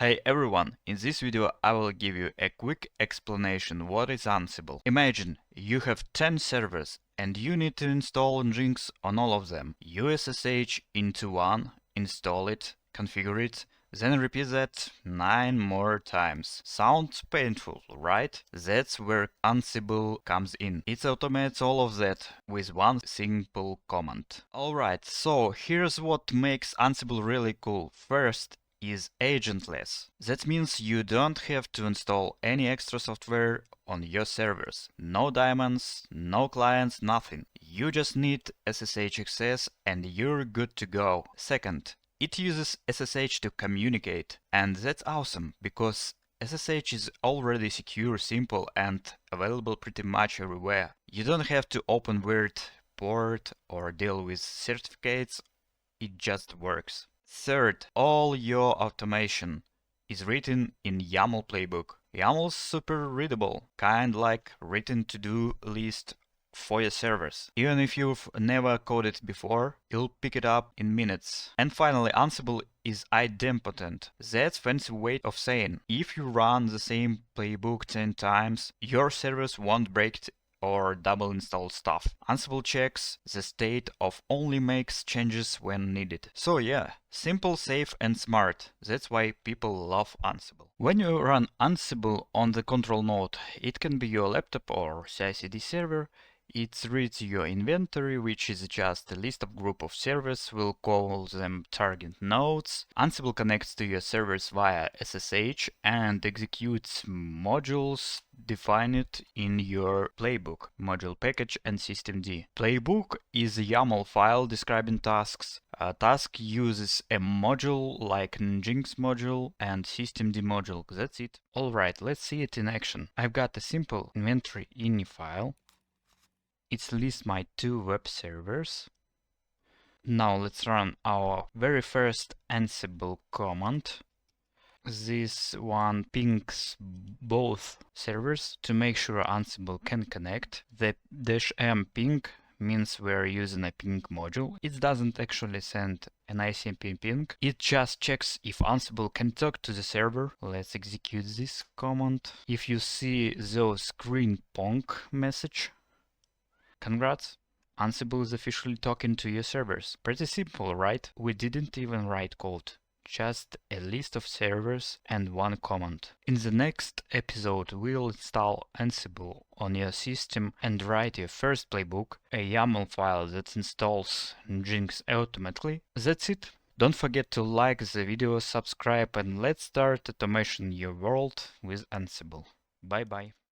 Hey everyone, in this video I will give you a quick explanation what is Ansible. Imagine you have 10 servers and you need to install Nginx on all of them. You SSH into one, install it, configure it, then repeat that 9 more times. Sounds painful, right? That's where Ansible comes in. It automates all of that with one simple command. Alright, so here's what makes Ansible really cool. First, is agentless. That means you don't have to install any extra software on your servers. No daemons, no clients, nothing. You just need SSH access and you're good to go. Second, it uses SSH to communicate, and that's awesome because SSH is already secure, simple, and available pretty much everywhere. You don't have to open weird port or deal with certificates, it just works. Third, all your automation is written in YAML playbook. YAML is super readable, kind like written to-do list for your servers. Even if you've never coded before, you'll pick it up in minutes. And finally, Ansible is idempotent. That's fancy way of saying if you run the same playbook 10 times, your servers won't break or double install stuff. Ansible checks the state of only makes changes when needed. So yeah, simple, safe and smart. That's why people love Ansible. When you run Ansible on the control node, it can be your laptop or CI/CD server. It reads your inventory, which is just a list of group of servers. We'll call them target nodes. Ansible connects to your servers via SSH and executes modules defined in your playbook, module package and systemd. Playbook is a YAML file describing tasks. A task uses a module like Nginx module and systemd module. That's it. Alright, let's see it in action. I've got a simple inventory ini file. It lists my 2 web servers. Now let's run our very first Ansible command. This one pings both servers to make sure Ansible can connect. The -m ping means we're using a ping module. It doesn't actually send an ICMP ping. It just checks if Ansible can talk to the server. Let's execute this command. If you see those green pong message, congrats, Ansible is officially talking to your servers. Pretty simple, right? We didn't even write code, just a list of servers and one command. In the next episode, we'll install Ansible on your system and write your first playbook, a YAML file that installs Nginx automatically. That's it. Don't forget to like the video, subscribe, and let's start automation your world with Ansible. Bye bye.